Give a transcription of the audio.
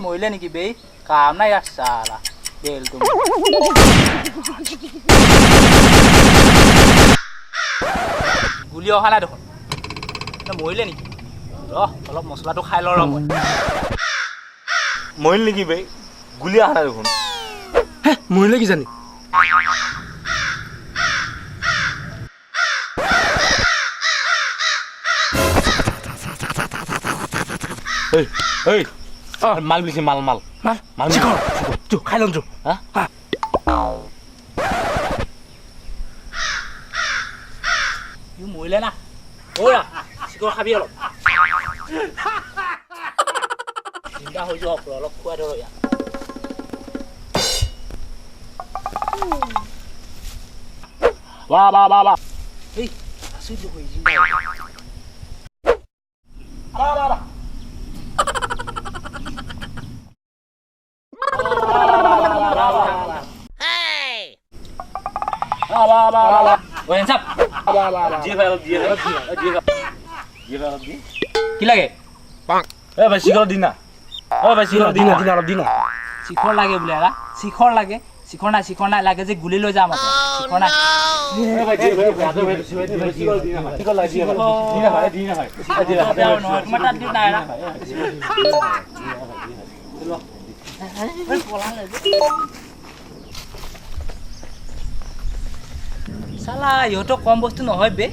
মৰিলে নেকি বে কাম নাই ইয়াত চালা বেলটো গুলি অহা নাই দেখোন মৰিলে নেকি অলপ মছলাটো খাই ল ৰ'ব মৰিল নেকি বে গুলি অহা নাই দেখোন মৰিলে কি জানি মাল বুলিছে মাল মাল মাল খাই ল'ম মৰিলে না ঐৰা চিকৰ খাবি অলপ চিন্তা হৈ যাওক অলপ খুৱাই ধৰ ইয়াত বাহ এই আচৰিত হৈ কি লাগে ভাই চিখৰ দিনা ভাই চিখৰ দিনা অলপ দিনা শিখৰ লাগে বোলে এৰা শিখৰ লাগে শিখৰ নাই লাগে যে গুলি লৈ যাম আকৌ শিখৰ নাই চালা ইহঁতৰ কম বস্তু নহয় বে